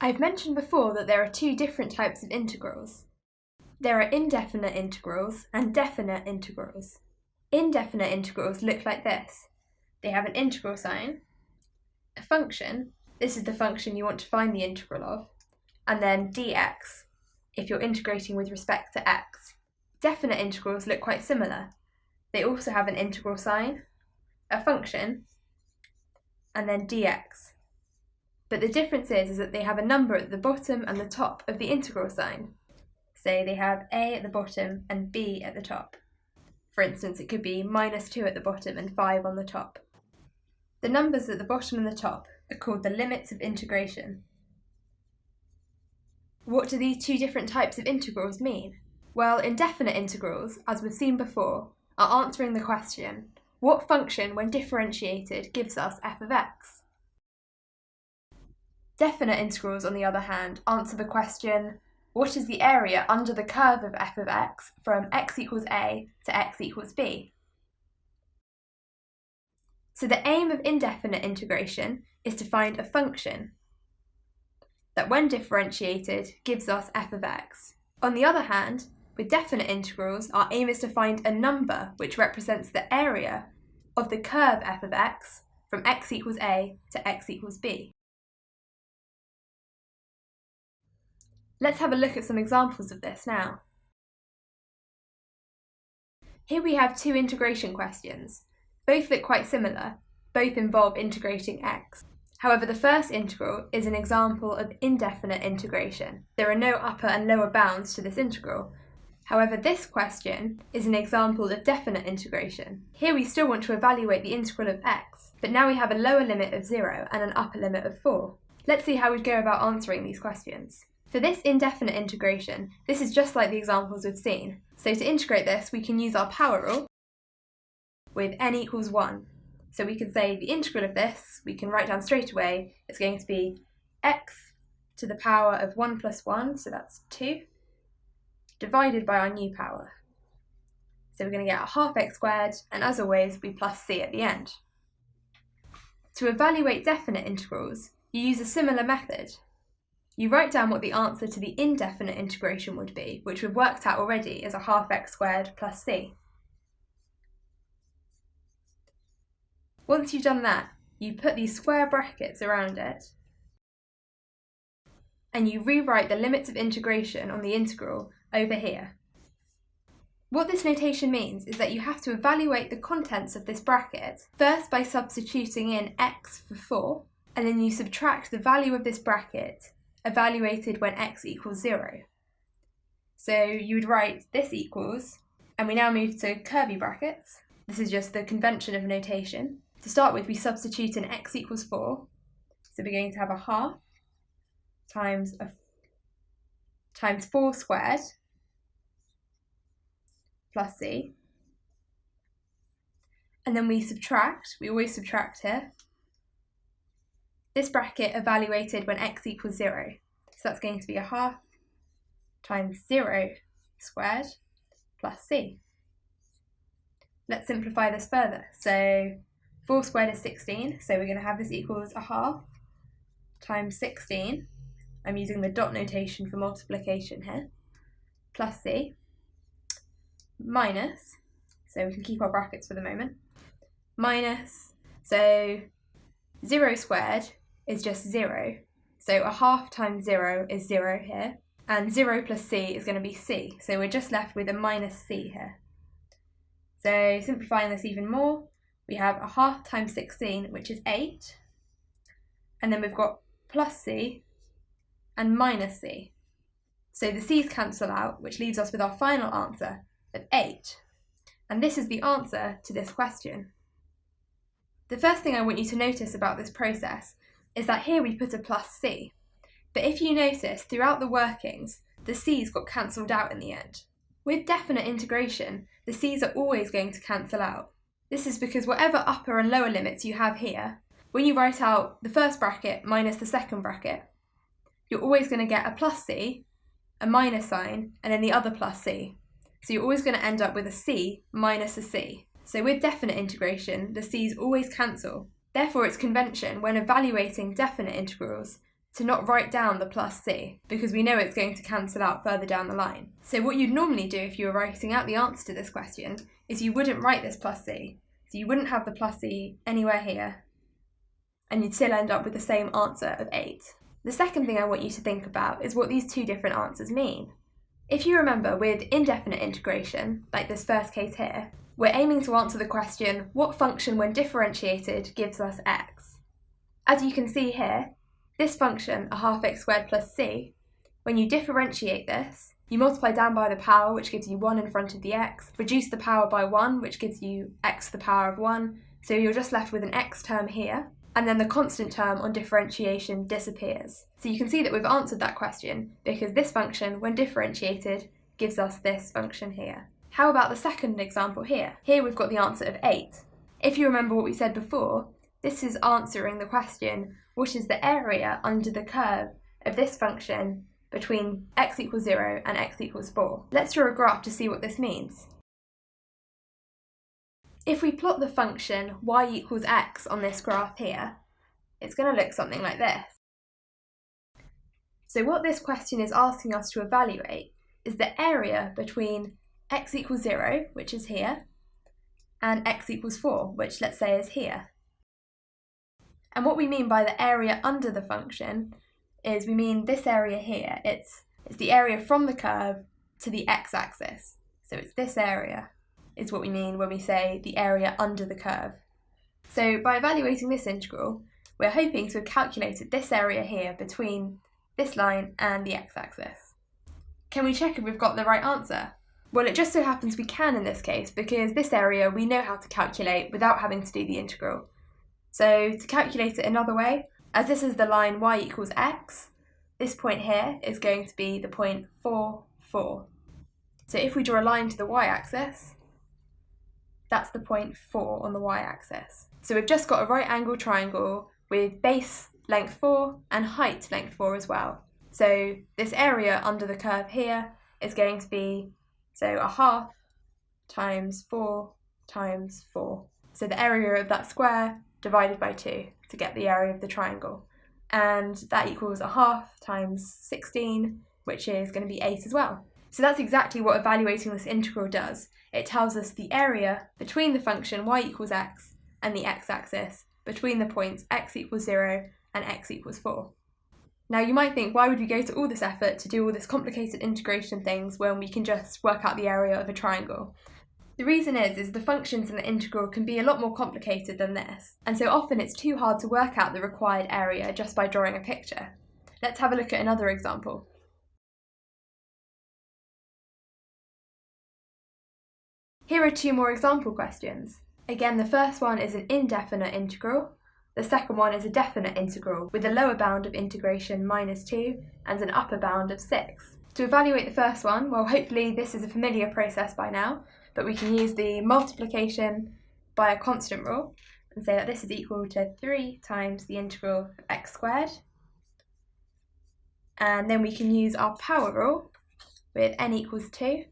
I've mentioned before that there are two different types of integrals. There are indefinite integrals and definite integrals. Indefinite integrals look like this. They have an integral sign, a function, this is the function you want to find the integral of, and then dx, if you're integrating with respect to x. Definite integrals look quite similar. They also have an integral sign, a function, and then dx. But the difference is that they have a number at the bottom and the top of the integral sign. So they have a at the bottom and b at the top. For instance, it could be -2 at the bottom and 5 on the top. The numbers at the bottom and the top are called the limits of integration. What do these two different types of integrals mean? Well, indefinite integrals, as we've seen before, are answering the question, what function, when differentiated, gives us f of x? Definite integrals, on the other hand, answer the question, what is the area under the curve of f of x from x equals a to x equals b? So the aim of indefinite integration is to find a function that, when differentiated, gives us f of x. On the other hand, with definite integrals, our aim is to find a number which represents the area of the curve f of x from x equals a to x equals b. Let's have a look at some examples of this now. Here we have two integration questions. Both look quite similar, both involve integrating x. However, the first integral is an example of indefinite integration. There are no upper and lower bounds to this integral. However, this question is an example of definite integration. Here we still want to evaluate the integral of x, but now we have a lower limit of 0 and an upper limit of 4. Let's see how we'd go about answering these questions. For this indefinite integration, this is just like the examples we've seen. So to integrate this, we can use our power rule with n equals 1. So we can say the integral of this, we can write down straight away, it's going to be x to the power of 1 plus 1, so that's 2, divided by our new power. So we're going to get a half x squared, and as always, we plus c at the end. To evaluate definite integrals, you use a similar method. You write down what the answer to the indefinite integration would be, which we've worked out already as a half x squared plus c. Once you've done that, you put these square brackets around it, and you rewrite the limits of integration on the integral over here. What this notation means is that you have to evaluate the contents of this bracket, first by substituting in x for 4, and then you subtract the value of this bracket evaluated when x equals 0. So you would write this equals, and we now move to curly brackets. This is just the convention of notation. To start with, we substitute in x equals 4. So we're going to have a half times 4 squared plus c. And then we subtract, we always subtract here, this bracket evaluated when x equals 0. So that's going to be a half times 0 squared plus c. Let's simplify this further. So 4 squared is 16, so we're going to have this equals a half times 16. I'm using the dot notation for multiplication here, plus c, minus, so we can keep our brackets for the moment, minus, so 0 squared is just 0, so a half times 0 is 0 here, and 0 plus c is going to be c, so we're just left with a minus c here. So simplifying this even more, we have a half times 16, which is 8, and then we've got plus c and minus c. So the c's cancel out, which leaves us with our final answer of 8. And this is the answer to this question. The first thing I want you to notice about this process is that here we put a plus c. But if you notice, throughout the workings, the c's got cancelled out in the end. With definite integration, the c's are always going to cancel out. This is because whatever upper and lower limits you have here, when you write out the first bracket minus the second bracket, you're always going to get a plus c, a minus sign, and then the other plus c. So you're always going to end up with a c minus a c. So with definite integration, the c's always cancel. Therefore, it's convention when evaluating definite integrals to not write down the plus c, because we know it's going to cancel out further down the line. So what you'd normally do if you were writing out the answer to this question is you wouldn't write this plus c. So you wouldn't have the plus c anywhere here, and you'd still end up with the same answer of 8. The second thing I want you to think about is what these two different answers mean. If you remember, with indefinite integration, like this first case here, we're aiming to answer the question, what function when differentiated gives us x? As you can see here, this function, a half x squared plus c, when you differentiate this, you multiply down by the power, which gives you 1 in front of the x, reduce the power by 1, which gives you x to the power of 1, so you're just left with an x term here, and then the constant term on differentiation disappears. So you can see that we've answered that question because this function, when differentiated, gives us this function here. How about the second example here? Here we've got the answer of 8. If you remember what we said before, this is answering the question, what is the area under the curve of this function between x equals 0 and x equals 4? Let's draw a graph to see what this means. If we plot the function y equals x on this graph here, it's going to look something like this. So what this question is asking us to evaluate is the area between x equals 0, which is here, and x equals 4, which let's say is here. And what we mean by the area under the function is we mean this area here. It's the area from the curve to the x-axis. So it's this area is what we mean when we say the area under the curve. So by evaluating this integral, we're hoping to have calculated this area here between this line and the x-axis. Can we check if we've got the right answer? Well, it just so happens we can in this case, because this area we know how to calculate without having to do the integral. So to calculate it another way, as this is the line y equals x, this point here is going to be the point 4, 4. So if we draw a line to the y-axis, that's the point 4 on the y-axis. So we've just got a right angle triangle with base length 4 and height length 4 as well. So this area under the curve here is going to be, so a half times 4 times 4. So the area of that square divided by 2 to get the area of the triangle. And that equals a half times 16, which is going to be 8 as well. So that's exactly what evaluating this integral does. It tells us the area between the function y equals x and the x-axis between the points x equals 0 and x equals 4. Now you might think, why would we go to all this effort to do all this complicated integration things when we can just work out the area of a triangle? The reason is the functions in the integral can be a lot more complicated than this, and so often it's too hard to work out the required area just by drawing a picture. Let's have a look at another example. Here are two more example questions. Again, the first one is an indefinite integral. The second one is a definite integral with a lower bound of integration -2 and an upper bound of 6. To evaluate the first one, well, hopefully this is a familiar process by now, but we can use the multiplication by a constant rule and say that this is equal to 3 times the integral of x squared. And then we can use our power rule with n equals 2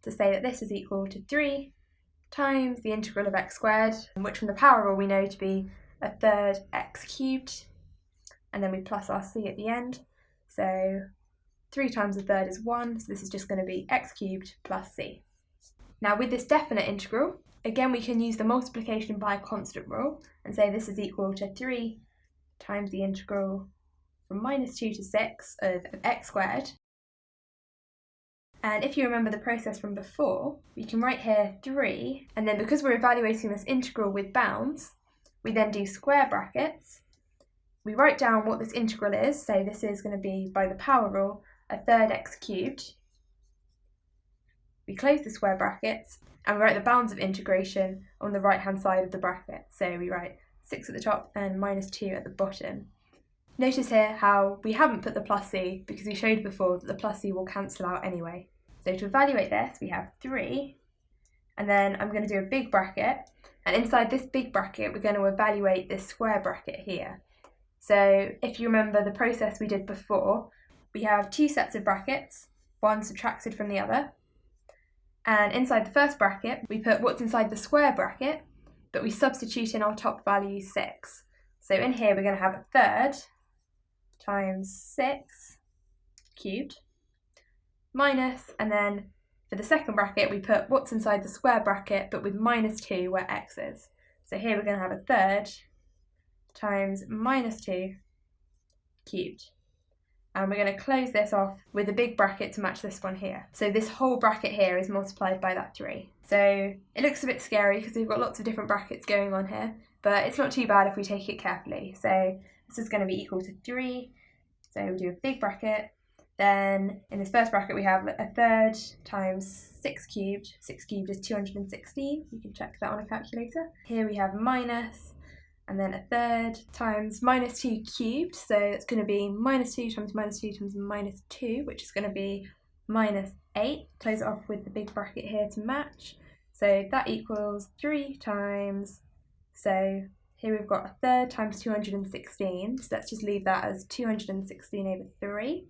to say that this is equal to 3 times the integral of x squared, which from the power rule we know to be a third x cubed, and then we plus our c at the end. So 3 times a third is 1, so this is just going to be x cubed plus c. Now with this definite integral, again we can use the multiplication by a constant rule and say this is equal to 3 times the integral from -2 to 6 of x squared. And if you remember the process from before, we can write here 3, and then because we're evaluating this integral with bounds, we then do square brackets. We write down what this integral is, so this is going to be, by the power rule, a third x cubed. We close the square brackets, and we write the bounds of integration on the right-hand side of the bracket. So we write 6 at the top and -2 at the bottom. Notice here how we haven't put the plus c because we showed before that the plus c will cancel out anyway. So to evaluate this, we have 3, and then I'm going to do a big bracket, and inside this big bracket we're going to evaluate this square bracket here. So if you remember the process we did before, we have 2 sets of brackets, one subtracted from the other, and inside the first bracket we put what's inside the square bracket, but we substitute in our top value 6. So in here we're going to have a third times 6 cubed minus, and then for the second bracket we put what's inside the square bracket but with minus 2 where x is. So here we're going to have a third times minus 2 cubed. And we're going to close this off with a big bracket to match this one here. So this whole bracket here is multiplied by that 3. So it looks a bit scary because we've got lots of different brackets going on here, but it's not too bad if we take it carefully. So this is going to be equal to 3. So we do a big bracket. Then in this first bracket we have a third times 6 cubed. 6 cubed is 216. You can check that on a calculator. Here we have minus, and then a third times minus 2 cubed, so it's going to be minus 2 times minus 2 times minus 2, which is going to be minus 8. Close it off with the big bracket here to match. So that equals 3 times, so here we've got a third times 216, so let's just leave that as 216 over 3,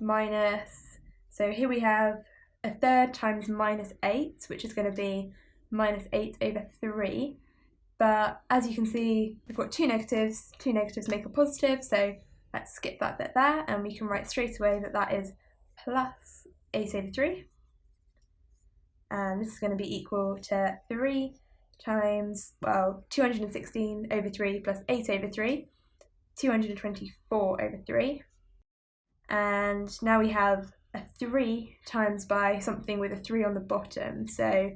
minus, so here we have a third times minus 8, which is going to be minus 8 over 3. But as you can see, we've got two negatives make a positive, so let's skip that bit there, and we can write straight away that that is plus 8 over 3. And this is going to be equal to 3 times, well, 216 over 3 plus 8 over 3, 224 over 3. And now we have a 3 times by something with a 3 on the bottom, so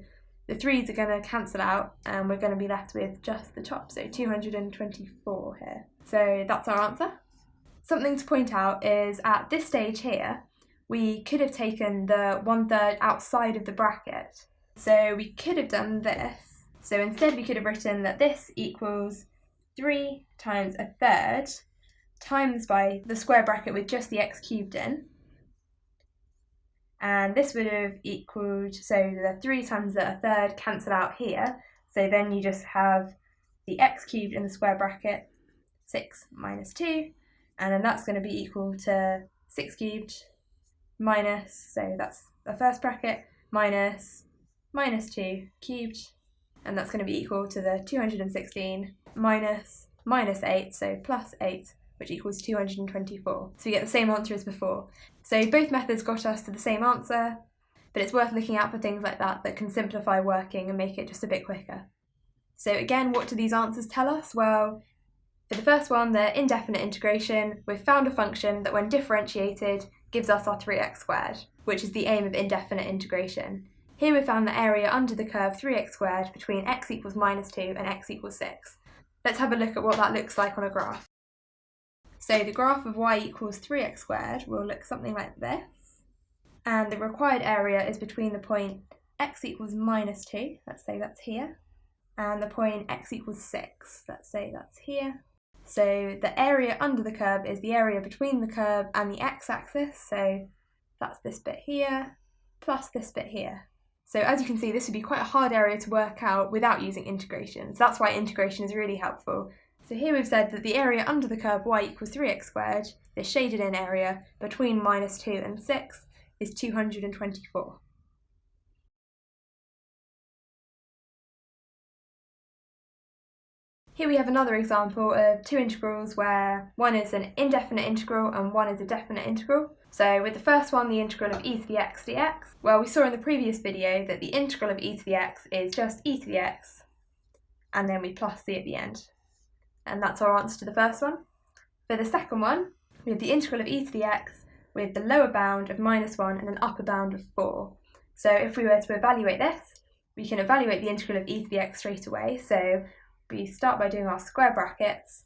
the 3's are going to cancel out and we're going to be left with just the top, so 224 here. So that's our answer. Something to point out is at this stage here, we could have taken the 1/3 outside of the bracket. So we could have done this. So instead we could have written that this equals 3 times a third times by the square bracket with just the x cubed in. And this would have equaled, so the 3 times a third cancel out here, so then you just have the x cubed in the square bracket, 6 minus 2, and then that's going to be equal to 6 cubed minus, so that's the first bracket, minus 2 cubed, and that's going to be equal to the 216 minus 8, so plus 8, which equals 224. So we get the same answer as before. So both methods got us to the same answer, but it's worth looking out for things like that that can simplify working and make it just a bit quicker. So again, what do these answers tell us? Well, for the first one, the indefinite integration, we've found a function that when differentiated gives us our 3x squared, which is the aim of indefinite integration. Here we found the area under the curve 3x squared between x equals minus 2 and x equals 6. Let's have a look at what that looks like on a graph. So the graph of y equals 3x squared will look something like this. And the required area is between the point x equals minus 2, let's say that's here, and the point x equals 6, let's say that's here. So the area under the curve is the area between the curve and the x-axis, so that's this bit here, plus this bit here. So as you can see, this would be quite a hard area to work out without using integration, so that's why integration is really helpful. So here we've said that the area under the curve y equals 3x squared, this shaded in area between minus 2 and 6, is 224. Here we have another example of two integrals where one is an indefinite integral and one is a definite integral. So with the first one, the integral of e to the x dx, well, we saw in the previous video that the integral of e to the x is just e to the x, and then we plus c at the end. And that's our answer to the first one. For the second one, we have the integral of e to the x with the lower bound of minus 1 and an upper bound of 4. So if we were to evaluate this, we can evaluate the integral of e to the x straight away. So we start by doing our square brackets.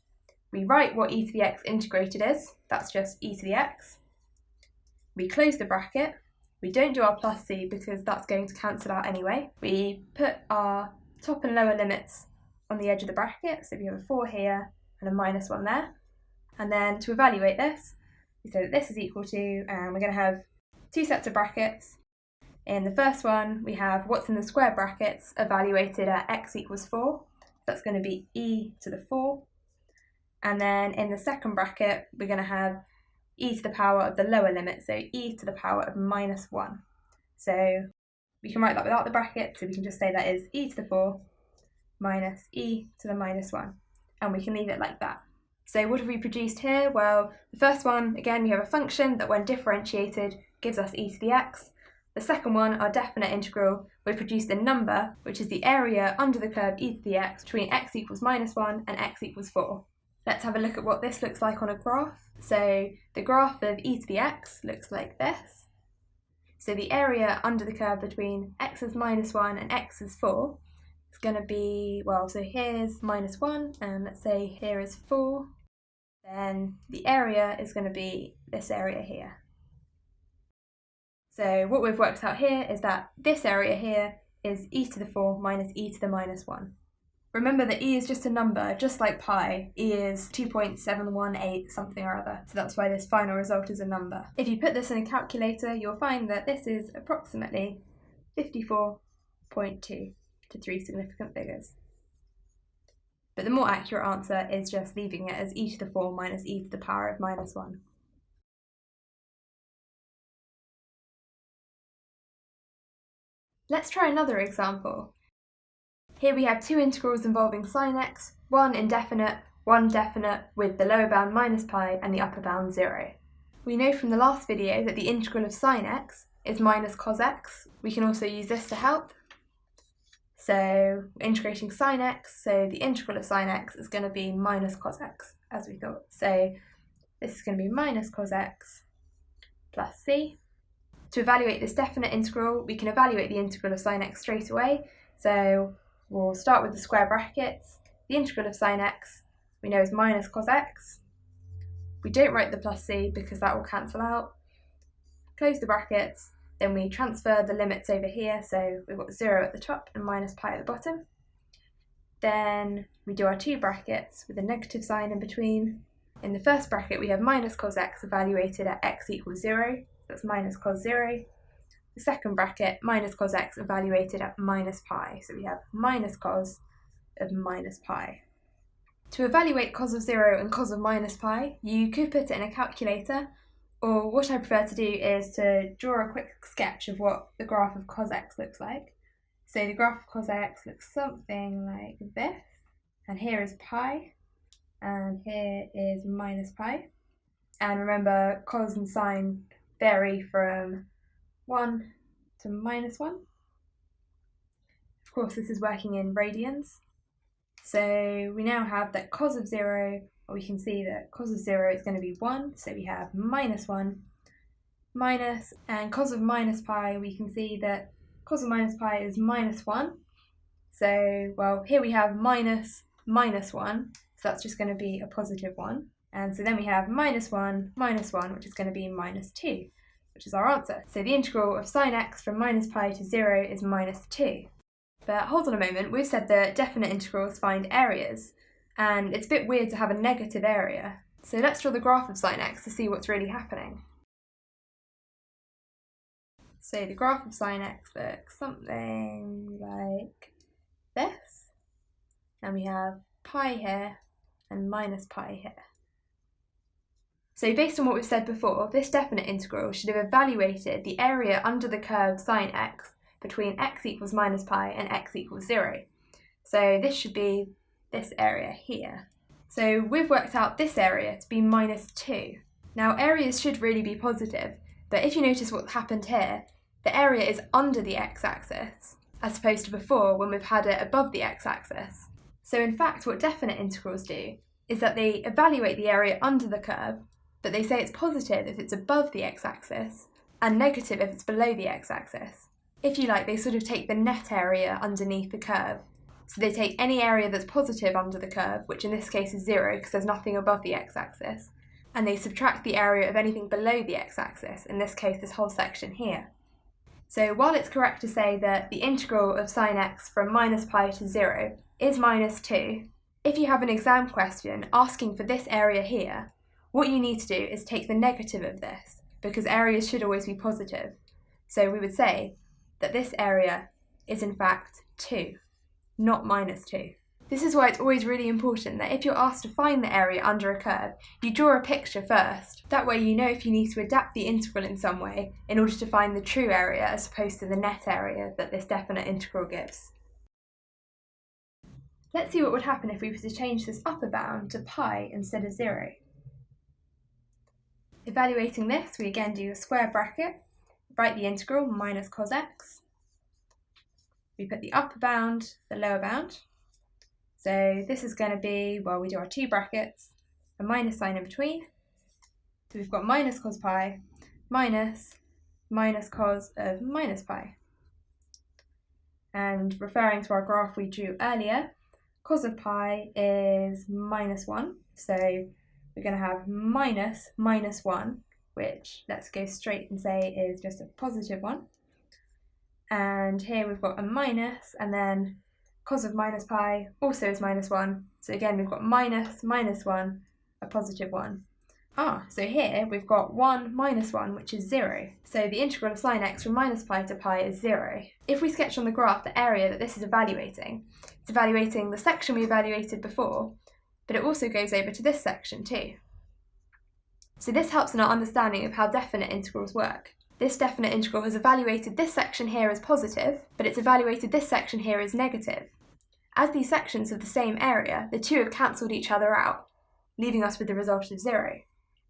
We write what e to the x integrated is, that's just e to the x. We close the bracket. We don't do our plus c because that's going to cancel out anyway. We put our top and lower limits on the edge of the bracket, so we have a 4 here and a minus 1 there. And then to evaluate this, we say that this is equal to, and we're going to have two sets of brackets. In the first one, we have what's in the square brackets evaluated at x equals 4. That's going to be e to the 4. And then in the second bracket, we're going to have e to the power of the lower limit, so e to the power of minus 1. So we can write that without the bracket, so we can just say that is e to the 4 minus e to the minus 1, and we can leave it like that. So what have we produced here? Well, the first one, again, we have a function that when differentiated gives us e to the x. The second one, our definite integral, we produced a number, which is the area under the curve e to the x between x equals -1 and x equals 4. Let's have a look at what this looks like on a graph. So the graph of e to the x looks like this. So the area under the curve between x is -1 and x is 4 is going to be, well, so here's -1 and let's say here is 4. Then the area is going to be this area here. So what we've worked out here is that this area here is e to the 4 minus e to the -1. Remember that e is just a number, just like pi. E is 2.718 something or other, so that's why this final result is a number. If you put this in a calculator, you'll find that this is approximately 54.2 to 3 significant figures. But the more accurate answer is just leaving it as e to the 4 minus e to the power of -1. Let's try another example. Here we have two integrals involving sin x, one indefinite, one definite, with the lower bound -pi and the upper bound 0. We know from the last video that the integral of sin x is minus cos x. We can also use this to help. So integrating sin x, so the integral of sin x is going to be minus cos x, as we thought. So this is going to be minus cos x plus c. To evaluate this definite integral, we can evaluate the integral of sin x straight away. So we'll start with the square brackets. The integral of sin x we know is minus cos x. We don't write the plus c because that will cancel out. Close the brackets, then we transfer the limits over here, so we've got 0 at the top and -pi at the bottom. Then we do our two brackets with a negative sign in between. In the first bracket we have minus cos x evaluated at x equals 0, that's minus cos 0. The second bracket, minus cos x evaluated at -pi, so we have minus cos of -pi. To evaluate cos of 0 and cos of -pi, you could put it in a calculator, or what I prefer to do is to draw a quick sketch of what the graph of cos x looks like. So the graph of cos x looks something like this, and here is pi, and here is -pi. And remember, cos and sine vary from 1 to -1. Of course, this is working in radians. So we now have that cos of 0, or we can see that cos of 0 is going to be 1, so we have -1, minus, and cos of -pi, we can see that cos of -pi is -1. So, well, here we have -1, so that's just going to be a positive 1. And so then we have -1, which is going to be -2, which is our answer. So the integral of sin x from -pi to 0 is -2. But hold on a moment, we've said that definite integrals find areas, and it's a bit weird to have a negative area. So let's draw the graph of sin x to see what's really happening. So the graph of sin x looks something like this, and we have pi here and -pi here. So based on what we've said before, this definite integral should have evaluated the area under the curve sin x between x equals -pi and x equals 0. So this should be this area here. So we've worked out this area to be -2. Now areas should really be positive, but if you notice what happened here, the area is under the x-axis, as opposed to before when we've had it above the x-axis. So in fact what definite integrals do is that they evaluate the area under the curve, but they say it's positive if it's above the x-axis, and negative if it's below the x-axis. If you like, they sort of take the net area underneath the curve. So they take any area that's positive under the curve, which in this case is 0 because there's nothing above the x-axis, and they subtract the area of anything below the x-axis, in this case this whole section here. So while it's correct to say that the integral of sin x from -pi to 0 is -2, if you have an exam question asking for this area here, what you need to do is take the negative of this, because areas should always be positive. So we would say that this area is in fact 2, not -2. This is why it's always really important that if you're asked to find the area under a curve, you draw a picture first. That way you know if you need to adapt the integral in some way in order to find the true area as opposed to the net area that this definite integral gives. Let's see what would happen if we were to change this upper bound to pi instead of 0. Evaluating this, we again do a square bracket, write the integral minus cos x. We put the upper bound, the lower bound. So this is going to be, well, we do our two brackets, a minus sign in between. So we've got minus cos pi minus cos of minus pi. And referring to our graph we drew earlier, cos of pi is minus 1. So we're going to have minus 1, which let's go straight and say is just a positive 1. And here we've got a minus, and then cos of minus pi also is minus 1. So again, we've got minus 1, a positive 1. So here we've got 1 minus 1, which is 0. So the integral of sine x from minus pi to pi is 0. If we sketch on the graph the area that this is evaluating, it's evaluating the section we evaluated before, but it also goes over to this section too. So this helps in our understanding of how definite integrals work. This definite integral has evaluated this section here as positive, but it's evaluated this section here as negative. As these sections have the same area, the two have cancelled each other out, leaving us with the result of 0.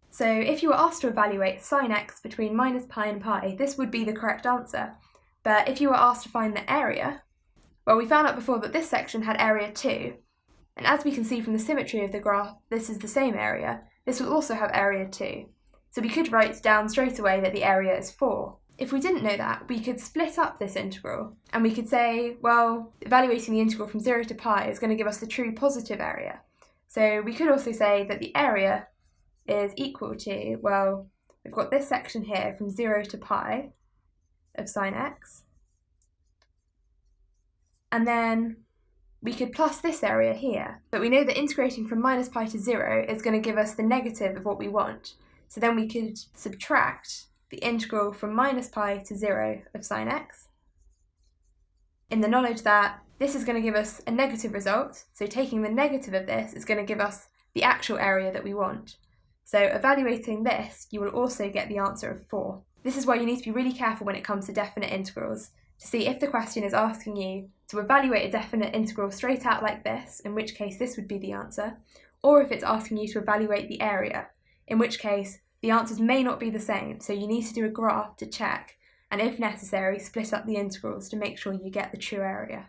So if you were asked to evaluate sine x between minus pi and pi, this would be the correct answer. But if you were asked to find the area, well, we found out before that this section had area 2, and as we can see from the symmetry of the graph, this is the same area. This will also have area 2. So we could write down straight away that the area is 4. If we didn't know that, we could split up this integral, and we could say, well, evaluating the integral from 0 to pi is going to give us the true positive area. So we could also say that the area is equal to, well, we've got this section here from 0 to pi of sine x, and then we could plus this area here. But we know that integrating from minus pi to 0 is going to give us the negative of what we want. So then we could subtract the integral from minus pi to 0 of sine x, in the knowledge that this is going to give us a negative result, so taking the negative of this is going to give us the actual area that we want. So evaluating this, you will also get the answer of 4. This is why you need to be really careful when it comes to definite integrals, to see if the question is asking you to evaluate a definite integral straight out like this, in which case this would be the answer, or if it's asking you to evaluate the area, in which case the answers may not be the same, so you need to do a graph to check, and if necessary, split up the integrals to make sure you get the true area.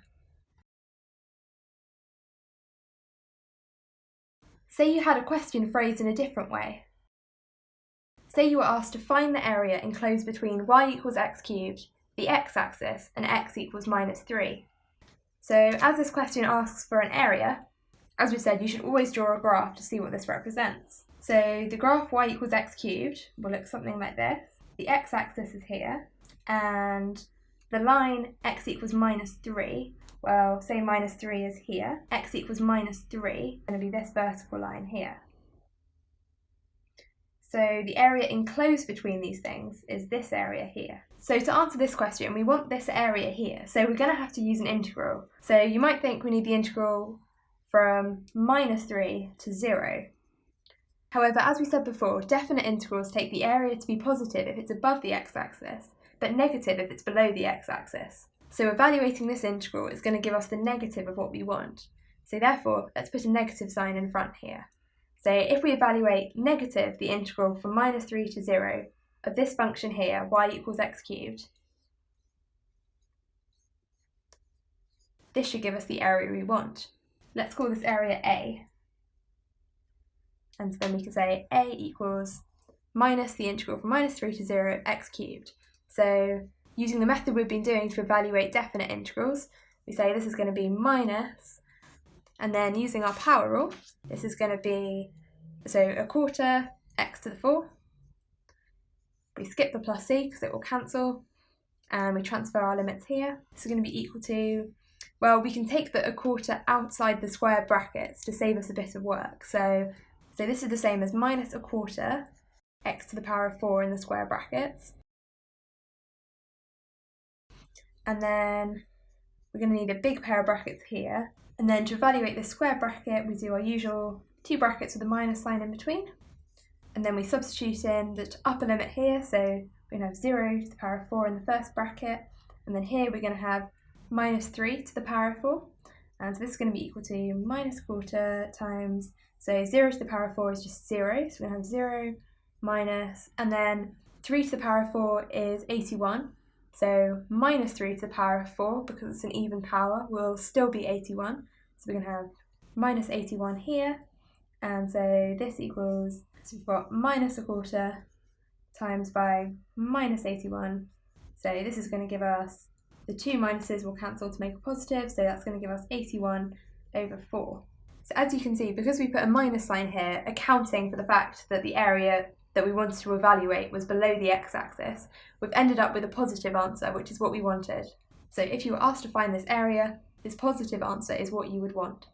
Say you had a question phrased in a different way. Say you were asked to find the area enclosed between y equals x cubed, the x-axis, and x equals minus 3. So as this question asks for an area, as we said, you should always draw a graph to see what this represents. So the graph y equals x cubed will look something like this. The x-axis is here, and the line x equals minus 3, well, say minus 3 is here, x equals minus 3, going to be this vertical line here. So the area enclosed between these things is this area here. So to answer this question, we want this area here, so we're going to have to use an integral. So you might think we need the integral from minus 3 to 0. However, as we said before, definite integrals take the area to be positive if it's above the x-axis, but negative if it's below the x-axis. So evaluating this integral is going to give us the negative of what we want. So therefore, let's put a negative sign in front here. So if we evaluate negative the integral from minus 3 to 0 of this function here, y equals x cubed, this should give us the area we want. Let's call this area A. And then we can say A equals minus the integral from minus 3 to 0 x cubed. So using the method we've been doing to evaluate definite integrals, we say this is going to be minus, and then using our power rule, this is going to be, so a quarter x to the 4. We skip the plus c because it will cancel, and we transfer our limits here. This is going to be equal to, well, we can take the a quarter outside the square brackets to save us a bit of work. So this is the same as minus a quarter x to the power of 4 in the square brackets. And then we're going to need a big pair of brackets here. And then to evaluate this square bracket, we do our usual two brackets with a minus sign in between. And then we substitute in the upper limit here, so we're going to have 0 to the power of 4 in the first bracket. And then here we're going to have minus 3 to the power of 4. And so this is going to be equal to minus a quarter times, so 0 to the power of 4 is just 0, so we're going to have 0 minus, and then 3 to the power of 4 is 81, so minus 3 to the power of 4, because it's an even power, will still be 81, so we're going to have minus 81 here, and so this equals, so we've got minus a quarter times by minus 81, so this is going to give us, the two minuses will cancel to make a positive, so that's going to give us 81 over 4. So as you can see, because we put a minus sign here, accounting for the fact that the area that we wanted to evaluate was below the x-axis, we've ended up with a positive answer, which is what we wanted. So if you were asked to find this area, this positive answer is what you would want.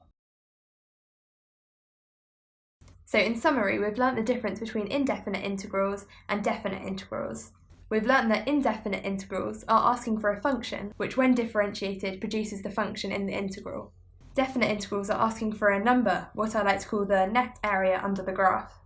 So in summary, we've learnt the difference between indefinite integrals and definite integrals. We've learnt that indefinite integrals are asking for a function, which when differentiated produces the function in the integral. Definite integrals are asking for a number, what I like to call the net area under the graph.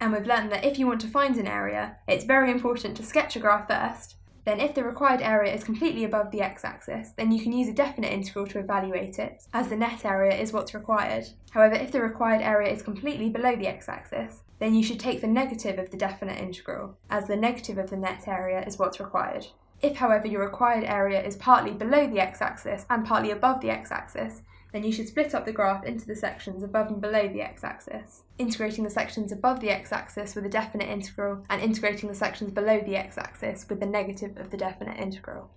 And we've learnt that if you want to find an area, it's very important to sketch a graph first. Then if the required area is completely above the x-axis, then you can use a definite integral to evaluate it, as the net area is what's required. However, if the required area is completely below the x-axis, then you should take the negative of the definite integral, as the negative of the net area is what's required. If, however, your required area is partly below the x-axis and partly above the x-axis, then you should split up the graph into the sections above and below the x-axis, integrating the sections above the x-axis with a definite integral and integrating the sections below the x-axis with the negative of the definite integral.